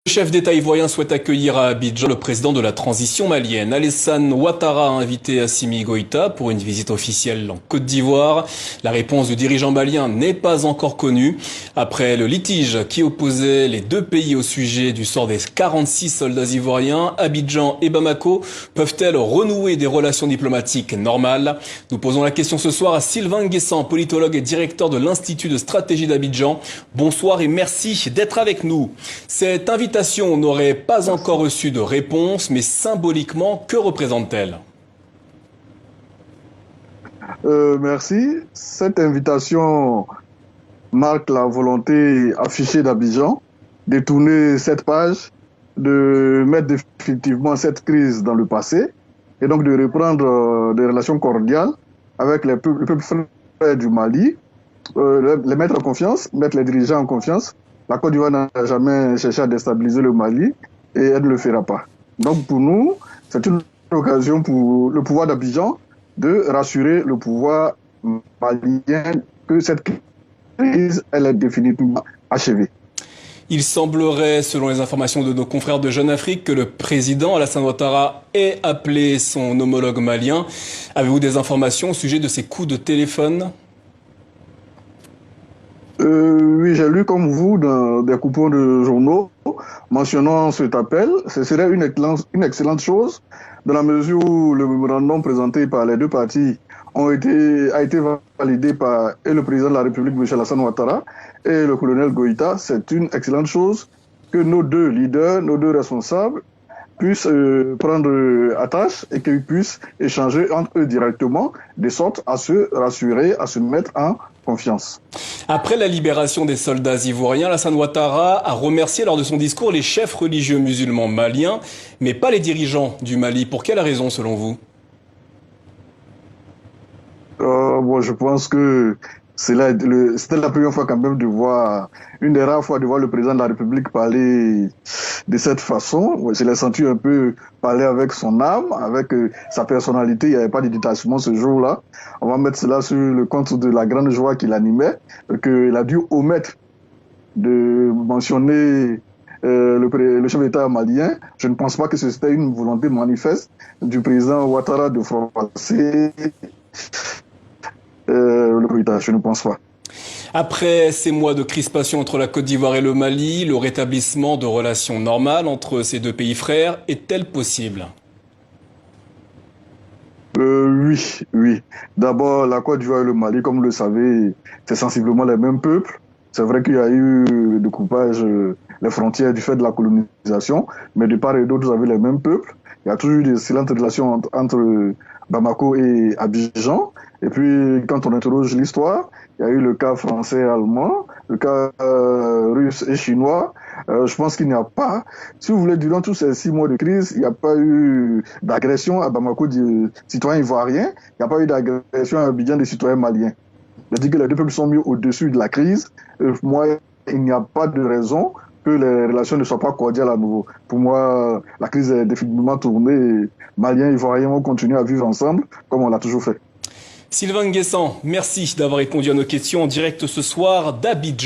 Le chef d'État ivoirien souhaite accueillir à Abidjan le président de la transition malienne. Alassane Ouattara a invité Assimi Goïta pour une visite officielle en Côte d'Ivoire. La réponse du dirigeant malien n'est pas encore connue. Après le litige qui opposait les deux pays au sujet du sort des 46 soldats ivoiriens, Abidjan et Bamako peuvent-elles renouer des relations diplomatiques normales? Nous posons la question ce soir à Sylvain Nguessan, politologue et directeur de l'Institut de stratégie d'Abidjan. Bonsoir et merci d'être avec nous. Cette invitation n'aurait pas encore reçu de réponse, mais symboliquement, que représente-t-elle? Merci. Cette invitation marque la volonté affichée d'Abidjan de tourner cette page, de mettre définitivement cette crise dans le passé et donc de reprendre des relations cordiales avec le peuple frère du Mali, les mettre en confiance, mettre les dirigeants en confiance. La Côte d'Ivoire n'a jamais cherché à déstabiliser le Mali et elle ne le fera pas. Donc pour nous, c'est une occasion pour le pouvoir d'Abidjan de rassurer le pouvoir malien que cette crise, elle est définitivement achevée. Il semblerait, selon les informations de nos confrères de Jeune Afrique, que le président Alassane Ouattara ait appelé son homologue malien. Avez-vous des informations au sujet de ces coups de téléphone ? Oui, j'ai lu comme vous dans des coupons de journaux mentionnant cet appel. Ce serait une excellente chose dans la mesure où le mémorandum présenté par les deux parties a été validé par et le président de la République, M. Alassane Ouattara, et le colonel Goïta. C'est une excellente chose que nos deux leaders, nos deux responsables puissent prendre attache et qu'ils puissent échanger entre eux directement, de sorte à se rassurer, à se mettre en confiance. Après la libération des soldats ivoiriens, Alassane Ouattara a remercié lors de son discours les chefs religieux musulmans maliens, mais pas les dirigeants du Mali. Pour quelle raison, selon vous? Je pense que c'était la première fois quand même de voir, une des rares fois de voir le président de la République parler de cette façon. Je l'ai senti un peu parler avec son âme, avec sa personnalité. Il n'y avait pas de détachement ce jour-là. On va mettre cela sur le compte de la grande joie qu'il animait, qu'il a dû omettre de mentionner le chef d'État malien. Je ne pense pas que c'était une volonté manifeste du président Ouattara de froisser le Goïta. Je ne pense pas. Après ces mois de crispation entre la Côte d'Ivoire et le Mali, le rétablissement de relations normales entre ces deux pays frères est-elle possible? Oui. D'abord, la Côte d'Ivoire et le Mali, comme vous le savez, c'est sensiblement les mêmes peuples. C'est vrai qu'il y a eu de coupage les frontières du fait de la colonisation, mais de part et d'autre, vous avez les mêmes peuples. Il y a toujours eu d'excellentes relations entre Bamako et Abidjan. Et puis, quand on interroge l'histoire, il y a eu le cas français-allemand, le cas russe et chinois. Je pense qu'il n'y a pas, si vous voulez, durant tous ces 6 mois de crise, il n'y a pas eu d'agression à Bamako des citoyens ivoiriens, il n'y a pas eu d'agression à Abidjan des citoyens maliens. Je dis que les deux peuples sont mis au-dessus de la crise. Moi, il n'y a pas de raison que les relations ne soient pas cordiales à nouveau. Pour moi, la crise est définitivement tournée. Maliens et Ivoiriens vont continuer à vivre ensemble comme on l'a toujours fait. Sylvain Nguessan, merci d'avoir répondu à nos questions en direct ce soir d'Abidjan.